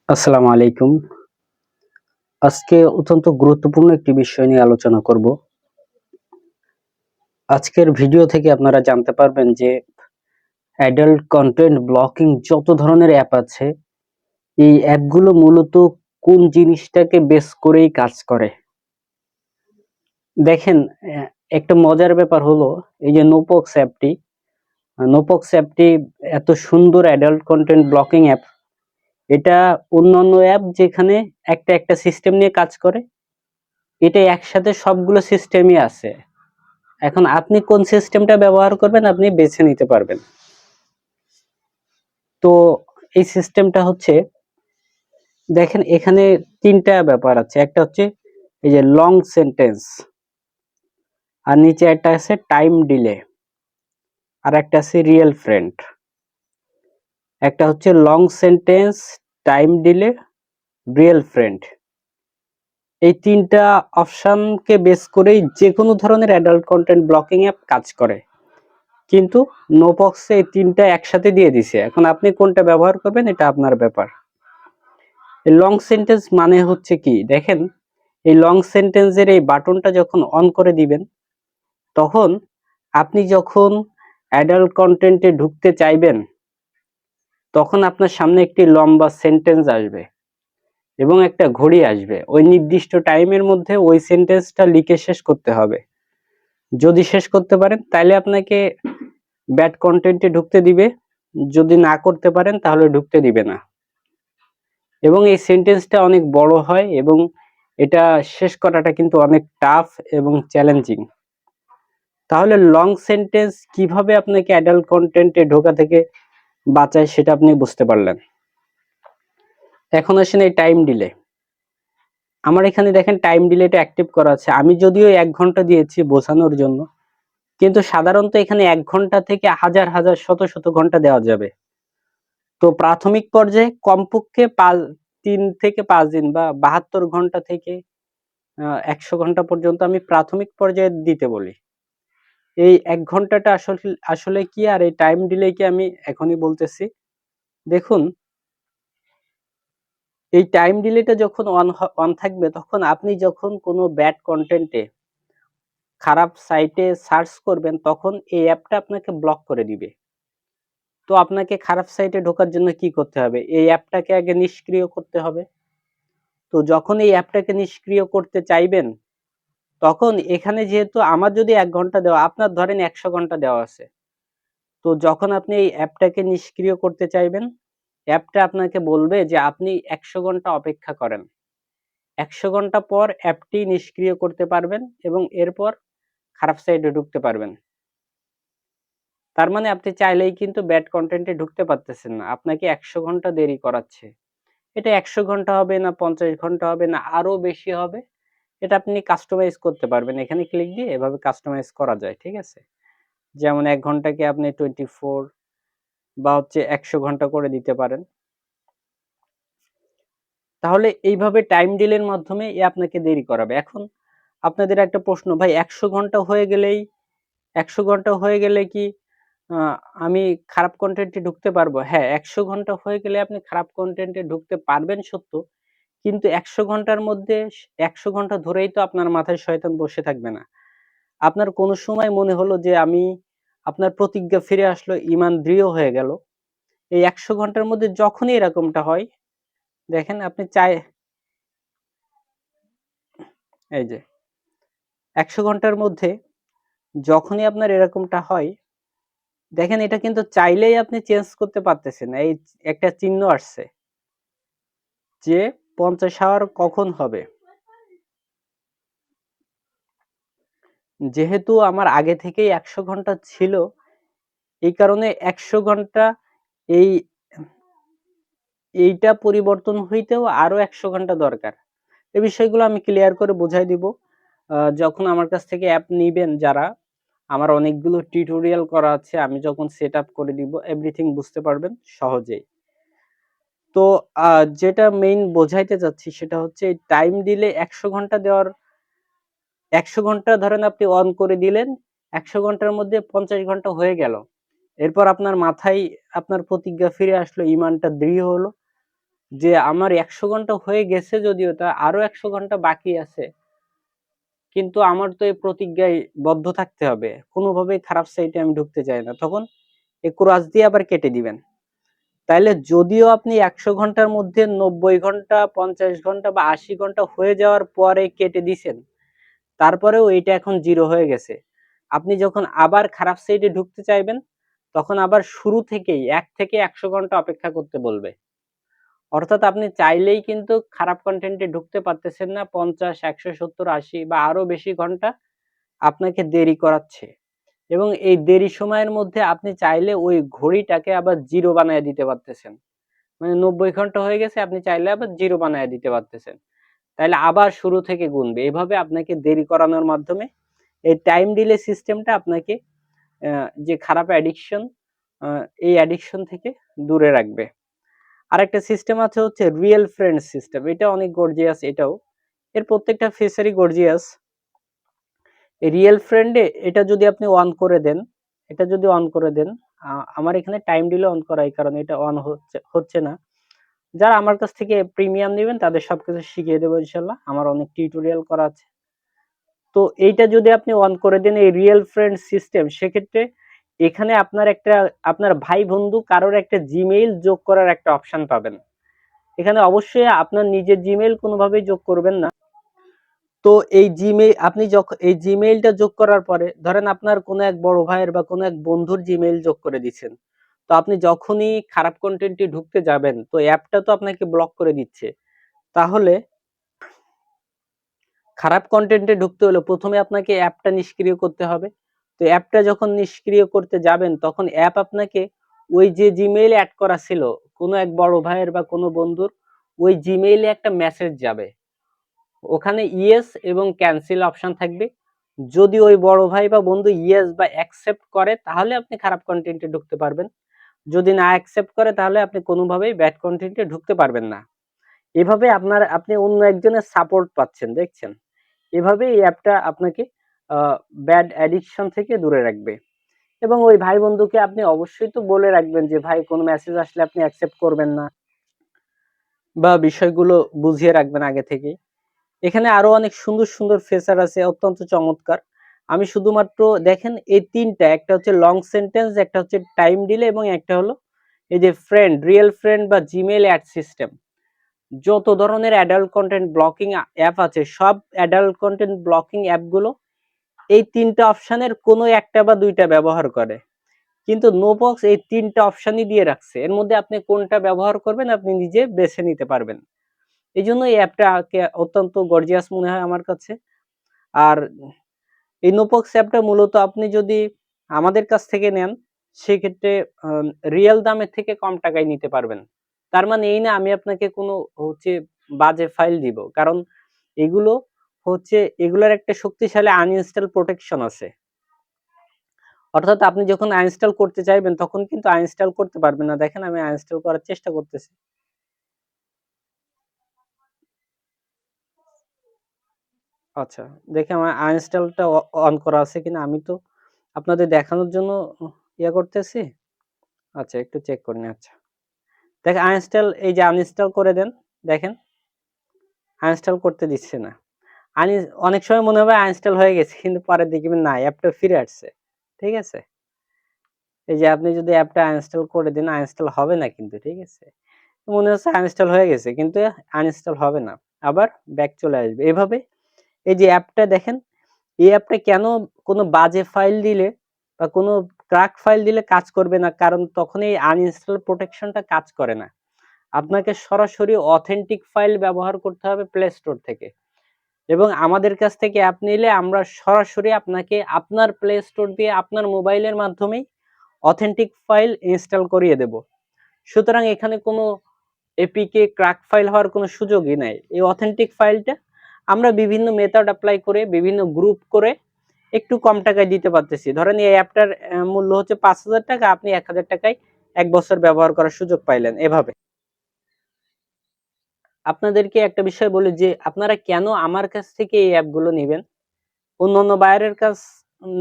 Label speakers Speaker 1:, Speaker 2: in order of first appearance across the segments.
Speaker 1: আসসালামু আলাইকুম। আজকে অত্যন্ত গুরুত্বপূর্ণ একটি বিষয় নিয়ে আলোচনা করব। আজকের ভিডিও থেকে আপনারা জানতে পারবেন যে অ্যাডাল্ট কন্টেন্ট ব্লকিং যত ধরনের অ্যাপ আছে, এই অ্যাপগুলো মূলত কোন জিনিসটাকে বেস করেই কাজ করে। দেখেন, একটা মজার ব্যাপার হলো এই যে নোপক্স অ্যাপটি এত সুন্দর অ্যাডাল্ট কন্টেন্ট ব্লকিং অ্যাপ। এটা অন্যান্য অ্যাপ যেখানে একটা একটা সিস্টেম নিয়ে কাজ করে, এটা একসাথে সবগুলো সিস্টেমই আছে। এখন আপনি কোন সিস্টেমটা ব্যবহার করবেন আপনি বেছে নিতে পারবেন। তো এই সিস্টেমটা হচ্ছে, দেখেন এখানে তিনটা ব্যাপার আছে। একটা হচ্ছে এই যে লং সেন্টেন্স, আর নিচে একটা আছে টাইম ডিলে, আর একটা আছে রিয়েল ফ্রেন্ড। একটা হচ্ছে long sentence, time delay, real friend. এই তিনটা অপশনকে বেস করেই যে কোনো ধরনের অ্যাডাল্ট কন্টেন্ট ব্লকিং অ্যাপ কাজ করে, কিন্তু নোপক্সে এই তিনটা একসাথে দিয়ে দিছে। এখন আপনি কোনটা ব্যবহার করবেন এটা আপনার ব্যাপার। লং সেন্টেন্স মানে হচ্ছে কি, দেখেন এই লং সেন্টেন্সের এই বাটনটা যখন অন করে দিবেন, তখন আপনি যখন অ্যাডাল্ট কন্টেন্টে ঢুকতে চাইবেন, তখন আপনার সামনে একটি লম্বা সেন্টেন্স আসবে এবং একটা ঘড়ি আসবে। ওই নির্দিষ্ট টাইমের মধ্যে ওই সেন্টেন্সটা লিখে শেষ করতে হবে। যদি শেষ করতে পারেন তাহলে আপনাকে ব্যাড কন্টেন্টে ঢুকতে দিবে, যদি না করতে পারেন তাহলে ঢুকতে দিবে না। এবং এই সেন্টেন্সটা অনেক বড় হয় এবং এটা শেষ করাটা কিন্তু অনেক টাফ এবং চ্যালেঞ্জিং। তাহলে লং সেন্টেন্স কিভাবে আপনাকে অ্যাডাল্ট কন্টেন্টে ঢোকা থেকে বাঁচায় সেটা আপনি বুঝতে পারলেন। এখন আসেন এই টাইম ডিলে। আমার এখানে দেখেন টাইম ডিলেটা অ্যাক্টিভ করা আছে। আমি যদিও 1 ঘন্টা দিয়েছি বোঝানোর জন্য, কিন্তু সাধারণত এখানে 1 ঘন্টা থেকে হাজার হাজার শত শত ঘন্টা দেওয়া যাবে। তো প্রাথমিক পর্যায়ে কমপক্ষে 3 থেকে 5 দিন বা 72 ঘন্টা থেকে 100 ঘন্টা পর্যন্ত আমি প্রাথমিক পর্যায়ে দিতে বলি। এই 1 ঘন্টাটা আসলে কি, আর এই টাইম ডিলে কি আমি এখনই বলতেছি। দেখুন, এই টাইম ডিলেটা যখন অন থাকবে, তখন আপনি যখন কোনো ব্যাড কন্টেন্টে, খারাপ সাইটে সার্চ করবেন, তখন এই অ্যাপটা আপনাকে ব্লক করে দিবে। তো আপনাকে খারাপ সাইটে ঢোকার জন্য কি করতে হবে? এই অ্যাপটাকে আগে নিষ্ক্রিয় করতে হবে। তো যখন এই অ্যাপটাকে নিষ্ক্রিয় করতে চাইবেন, তখন এখানে যেহেতু আমার যদি 1 ঘন্টা দেওয়া, আপনার ধরেন 100 ঘন্টা দেওয়া আছে। তো যখন আপনি এই অ্যাপটাকে নিষ্ক্রিয় করতে চাইবেন, অ্যাপটা আপনাকে বলবে যে আপনি 100 ঘন্টা অপেক্ষা করেন। 100 ঘন্টা পর অ্যাপটি নিষ্ক্রিয় করতে পারবেন এবং এরপর খারাপ সাইটে ঢুকতে পারবেন। তার মানে আপনি চাইলেই কিন্তু ব্যাড কনটেন্টে ঢুকতে পারতেছেন না। আপনাকে 100 ঘন্টা দেরি করাচ্ছে। এটা 100 ঘন্টা হবে না, 50 ঘন্টা হবে না, আরো বেশি হবে। এটা আপনি কাস্টমাইজ করতে পারবেন। এখানে ক্লিক দিয়ে এভাবে কাস্টমাইজ করা যায়, ঠিক আছে? যেমন 1 ঘন্টাকে আপনি 24 বা হচ্ছে 100 ঘন্টা করে দিতে পারেন। তাহলে এইভাবে টাইম ডিলের মাধ্যমে আপনাকে দেরি করাবে। এখন আপনাদের একটা প্রশ্ন, ভাই 100 ঘন্টা হয়ে গেলেই 100 ঘন্টা হয়ে গেলে কি আ আমি খারাপ কনটেন্টে ঢুকতে পারবো? হ্যাঁ, 100 ঘন্টা হয়ে গেলে আপনি খারাপ কনটেন্টে ঢুকতে পারবেন সত্য। কিন্তু 100 ঘন্টার মধ্যে 100 ঘন্টা ধরেই তো আপনার মাথায় শয়তান বসে থাকবে না। আপনার কোন সময় মনে হলো যে আপনার প্রতিজ্ঞা ফিরে আসলো, ঈমান দৃঢ় হয়ে গেল। এই 100 ঘন্টার মধ্যে যখনই এরকমটা হয়, দেখেন আপনি এই যে 100 ঘন্টার মধ্যে যখনই আপনার এরকমটা হয়, দেখেন এটা কিন্তু চাইলেই আপনি চেঞ্জ করতে পারতেছেন না। এই একটা চিহ্ন আসছে যে 50 আওয়ার কখন হবে। যেহেতু আমার আগে থেকেই 100 ঘন্টা ছিল, এই কারণে 100 ঘন্টা এই এইটা পরিবর্তন হইতেও আরো 100 ঘন্টা দরকার। এই বিষয়গুলো আমি ক্লিয়ার করে বুঝাই দিব। যখন আমার কাছ থেকে অ্যাপ নিবেন যারা, আমার অনেকগুলো টিউটোরিয়াল করা আছে। আমি যখন সেটআপ করে দিব, এভরিথিং বুঝতে পারবেন সহজেই। তো যেটা মেইন বোঝাইতে চাচ্ছি সেটা হচ্ছে টাইম দিলে 100 ঘন্টা দেওয়ার, 100 ঘন্টা ধরেন আপনি অন করে দিলেন, 100 ঘন্টার মধ্যে 50 ঘন্টা হয়ে গেল। এরপর আপনার মাথায় আপনার প্রতিজ্ঞা ফিরে আসলো, ঈমানটা দৃঢ় হলো। যে আমার 100 ঘন্টা হয়ে গেছে, যদিও তা আরো 100 ঘন্টা বাকি আছে, কিন্তু আমার তো এই প্রতিজ্ঞায় বদ্ধ থাকতে হবে, কোনোভাবেই খারাপ সাইটে আমি ঢুকতে চাই না, তখন এই ক্রস দিয়ে আবার কেটে দিবেন। তাইলে যদিও আপনি 100 ঘন্টার মধ্যে 90 ঘন্টা, 50 ঘন্টা বা 80 ঘন্টা হয়ে যাওয়ার পরে কেটে দিছেন, তারপরেও এইটা এখন জিরো হয়ে গেছে। আপনি যখন আবার খারাপ সাইটে ঢুকতে চাইবেন, তখন আবার শুরু থেকেই 1 থেকে 100 ঘন্টা অপেক্ষা করতে বলবে। অর্থাৎ আপনি চাইলেই কিন্তু খারাপ কন্টেন্টে ঢুকতে পারতেছেন না। 50, 170, 80 বা আরো বেশি ঘন্টা আপনাকে দেরি করাচ্ছে, এবং এই দেরি সময়ের মধ্যে আপনি চাইলে ওই ঘড়িটাকে আবার জিরো বানায় দিতে পারতেছেন। মানে 90 ঘন্টা হয়ে গেছে, আপনি চাইলে আবার জিরো বানায় দিতে পারতেছেন, তাইলে আবার শুরু থেকে গুনবে। এভাবে আপনাকে দেরি করানোর মাধ্যমে এই টাইম ডিলে সিস্টেমটা আপনাকে যে খারাপ অ্যাডিকশন, এই অ্যাডিকশন থেকে দূরে রাখবে। আরেকটা সিস্টেম আছে হচ্ছে রিয়েল ফ্রেন্ড সিস্টেম। এটা অনেক গর্জিয়াস, এটাও এর প্রত্যেকটা ফিচারই গর্জিয়াস। রিয়েল ফ্রেন্ডে এটা যদি আপনি অন করে দেন, এটা যদি অন করে দেন, আমার এখানে টাইম ডিলে অন করা, এই কারণে এটা অন হচ্ছে না। যারা আমার কাছ থেকে প্রিমিয়াম নেবেন তাদের সবকিছু শিখিয়ে দেবো ইনশাল্লাহ, আমার অনেক টিউটোরিয়াল করা আছে। তো এইটা যদি আপনি অন করে দেন, এই রিয়েল ফ্রেন্ড সিস্টেম, সেক্ষেত্রে এখানে আপনার ভাই বন্ধু কারোর একটা জিমেইল যোগ করার একটা অপশন পাবেন। এখানে অবশ্যই আপনার নিজের জিমেইল কোনোভাবেই যোগ করবেন না। তো এই জিমেইল আপনি যখন এই জিমেইলটা যোগ করার পরে, ধরেন আপনার কোনো এক বড় ভাইয়ের বা কোনো এক বন্ধুর জিমেইল যোগ করে দিচ্ছেন, তো আপনি যখনই খারাপ কন্টেন্টে ঢুকতে যাবেন, তো অ্যাপটা তো আপনাকে ব্লক করে দিচ্ছে। তাহলে খারাপ কন্টেন্টে ঢুকতে হলে প্রথমে আপনাকে অ্যাপটা নিষ্ক্রিয় করতে হবে। তো অ্যাপটা যখন নিষ্ক্রিয় করতে যাবেন, তখন অ্যাপ আপনাকে ওই যে জিমেইল অ্যাড করা ছিল কোনো এক বড় ভাইয়ের বা কোনো বন্ধুর, ওই জিমেইলে একটা মেসেজ যাবে, ওখানে ইয়েস এবং ক্যান্সেল অপশন থাকবে। যদি ওই বড় ভাই বা বন্ধু ইয়েস বা অ্যাকসেপ্ট করে, তাহলে আপনি খারাপ কন্টেন্টে ঢুকতে পারবেন। যদি না অ্যাকসেপ্ট করে, তাহলে আপনি কোনোভাবেই ব্যাড কন্টেন্টে ঢুকতে পারবেন না। এভাবে আপনি অন্য একজনের সাপোর্ট পাচ্ছেন, দেখছেন? এভাবে এই অ্যাপটা আপনাকে ব্যাড অ্যাডিকশন থেকে দূরে রাখবে। এবং ওই ভাই বন্ধুকে আপনি অবশ্যই তো বলে রাখবেন যে ভাই কোনো মেসেজ আসলে আপনি অ্যাকসেপ্ট করবেন না, বা বিষয়গুলো বুঝিয়ে রাখবেন আগে থেকে। এখানে আরো অনেক সুন্দর সুন্দর ফিচার আছে, অত্যন্ত চমৎকার। আমি শুধুমাত্র দেখেন এই তিনটা, একটা হচ্ছে লং সেন্টেন্স, একটা হচ্ছে টাইম ডিলে, এবং একটা হলো এই যে ফ্রেন্ড, রিয়েল ফ্রেন্ড বা জিমেইল অ্যাড সিস্টেম। যত ধরনের অ্যাডাল্ট কন্টেন্ট ব্লকিং অ্যাপ আছে, সব অ্যাডাল্ট কন্টেন্ট ব্লকিং অ্যাপগুলো এই তিনটা অপশনের কোনো একটা বা দুইটা ব্যবহার করে। কিন্তু নোবক্স এই তিনটা অপশনই দিয়ে রাখছে, এর মধ্যে আপনি কোনটা ব্যবহার করবেন আপনি নিজে বেছে নিতে পারবেন। এই জন্য এই অ্যাপটাকে অত্যন্ত গর্জিয়াস মনে হয় আমার কাছে। আর এই নোবক্স অ্যাপটা মূলত আপনি যদি আমাদের কাছ থেকে নেন, সেক্ষেত্রে রিয়েল দামের থেকে কম টাকায় নিতে পারবেন। তার মানে এই না আমি আপনাকে কোনো হচ্ছে বাজে ফাইল দিব, কারণ এগুলো হচ্ছে, এগুলোর একটা শক্তিশালী আনইনস্টল প্রোটেকশন আছে। অর্থাৎ আপনি যখন আনইনস্টল করতে চাইবেন, তখন কিন্তু আনইনস্টল করতে পারবেন না। দেখেন আমি আনইনস্টল করার চেষ্টা করতেছি। আচ্ছা, দেখে আমার আনইনস্টলটা অন করা আছে কিনা, আমি তো আপনাদের দেখানোর জন্য ইয়ে করতেছি। আচ্ছা, একটু চেক করে নিন। আচ্ছা, দেখেন আনইনস্টল, এই যে আনইনস্টল করে দেন, দেখেন আনইনস্টল করতে দিচ্ছে না। অনেক সময় মনে হবে আনইনস্টল হয়ে গেছে, কিন্তু পরে দেখবেন না, অ্যাপটা ফিরে আসছে। ঠিক আছে? এই যে আপনি যদি অ্যাপটা আনইনস্টল করে দেন, আনইনস্টল হবে না কিন্তু, ঠিক আছে? মনে হচ্ছে আনইনস্টল হয়ে গেছে, কিন্তু আনইনস্টল হবে না, আবার ব্যাক চলে আসবে। এভাবে এই যে অ্যাপটা দেখেন, এই অ্যাপটা কেন কোনো বাজে ফাইল দিলে বা কোনো ক্র্যাক ফাইল দিলে কাজ করবে না, কারণ তখন এই আনইনস্টল প্রোটেকশনটা কাজ করে না। আপনাকে সরাসরি অথেন্টিক ফাইল ব্যবহার করতে হবে প্লে স্টোর থেকে, এবং আমাদের কাছ থেকে অ্যাপ নিলে আমরা সরাসরি আপনাকে আপনার প্লে স্টোর দিয়ে আপনার মোবাইলের মাধ্যমেই অথেন্টিক ফাইল ইনস্টল করিয়ে দেব। সুতরাং এখানে কোনো এপিকে ক্র্যাক ফাইল হওয়ার কোনো সুযোগই নাই। এই অথেন্টিক ফাইলটা আমরা বিভিন্ন মেথড অ্যাপ্লাই করে, বিভিন্ন গ্রুপ করে একটু কম টাকায় দিতে পারতেছি। ধরেন এই অ্যাপটার মূল্য হচ্ছে ৫,০০০ টাকা, আপনি ১,০০০ টাকায় ১ বছর ব্যবহার করার সুযোগ পাইলেন। এভাবে আপনাদেরকে একটা বিষয় বলি যে আপনারা কেন আমার কাছ থেকে এই অ্যাপগুলো নেবেন, অন্যান্য বায়ারের কাছ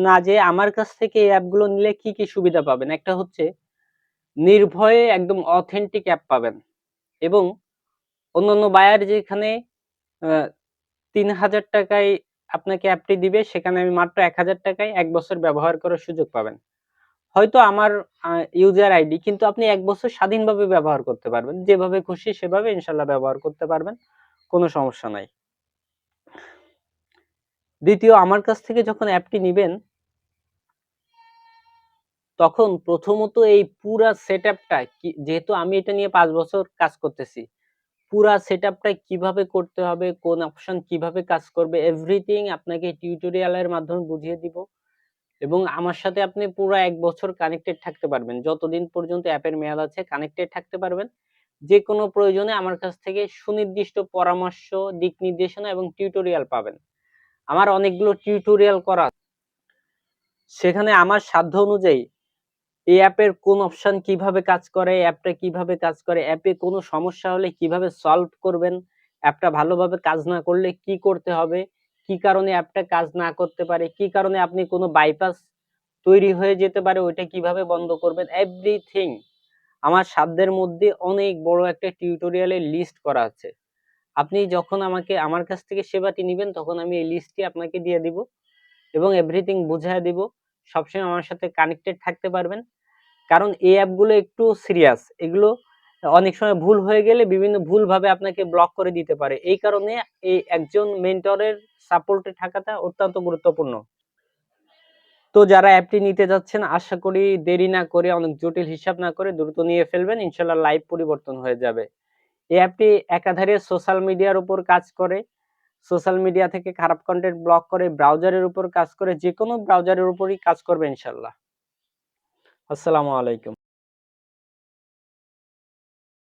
Speaker 1: না, যে আমার কাছ থেকে এই অ্যাপগুলো নিলে কি কি সুবিধা পাবেন। একটা হচ্ছে নির্ভয়ে একদম অথেন্টিক অ্যাপ পাবেন, এবং অন্যান্য বায়ার যেখানে 3000 টাকায় আপনাকে অ্যাপটি দিবে, সেখানে আমি মাত্র 1000 টাকায় 1 বছর ব্যবহার করার সুযোগ পাবেন। হয়তো আমার ইউজার আইডি, কিন্তু আপনি 1 বছর স্বাধীনভাবে ব্যবহার করতে পারবেন, যেভাবে খুশি সেভাবে ইনশাল্লাহ ব্যবহার করতে পারবেন, কোনো সমস্যা নাই। দ্বিতীয়, আমার কাছ থেকে যখন অ্যাপটি নিবেন তখন প্রথমত এই পুরা সেটআপটা যেহেতু আমি এটা নিয়ে 5 বছর কাজ করতেছি, পুরা সেটআপটা কিভাবে করতে হবে, কোন অপশন কিভাবে কাজ করবে, এভরিথিং আপনাকে টিউটোরিয়ালের মাধ্যমে বুঝিয়ে দিব। এবং আমার সাথে আপনি পুরো 1 বছর কানেক্টেড থাকতে পারবেন, যতদিন পর্যন্ত অ্যাপের মেয়াদ আছে কানেক্টেড থাকতে পারবেন। যে কোনো প্রয়োজনে আমার কাছ থেকে সুনির্দিষ্ট পরামর্শ, দিক নির্দেশনা এবং টিউটোরিয়াল পাবেন। আমার অনেকগুলো টিউটোরিয়াল করা, সেখানে আমার সাধ্য অনুযায়ী এই অ্যাপের কোন অপশন কিভাবে কাজ করে, অ্যাপটা কিভাবে কাজ করে, অ্যাপে কোনো সমস্যা হলে কিভাবে সলভ করবেন, অ্যাপটা ভালোভাবে কাজ না করলে কি করতে হবে, কি কারণে অ্যাপটা কাজ না করতে পারে, কি কারণে আপনি কোনো বাইপাস তৈরি হয়ে যেতে পারে ওইটা কিভাবে বন্ধ করবেন, এভরিথিং আমার সাধ্যের মধ্যে অনেক বড় একটা টিউটোরিয়ালের লিস্ট করা আছে। আপনি যখন আমার কাছ থেকে সেবাটি নেবেন তখন আমি এই লিস্টটি আপনাকে দিয়ে দিব এবং এভরিথিং বুঝিয়ে দিব। সবসময় আমার সাথে কানেক্টেড থাকতে পারবেন, কারণ এই অ্যাপগুলো একটু সিরিয়াস। এগুলো অনেক সময় ভুল হয়ে গেলে বিভিন্ন ভুলভাবে আপনাকে ব্লক করে দিতে পারে। এই কারণে এই একজন মেন্টরের সাপোর্টে থাকাটা অত্যন্ত গুরুত্বপূর্ণ। তো যারা অ্যাপটি নিতে যাচ্ছেন, আশা করি দেরি না করে, অনেক জটিল হিসাব না করে দ্রুত নিয়ে ফেলবেন, ইনশাল্লাহ লাইফ পরিবর্তন হয়ে যাবে। এই অ্যাপটি একাধারে সোশ্যাল মিডিয়ার উপর কাজ করে, সোশ্যাল মিডিয়া থেকে খারাপ কন্টেন্ট ব্লক করে, ব্রাউজারের উপর কাজ করে, যে কোনো ব্রাউজারের উপরই কাজ করবে ইনশাল্লাহ। আসসালামু আলাইকুম।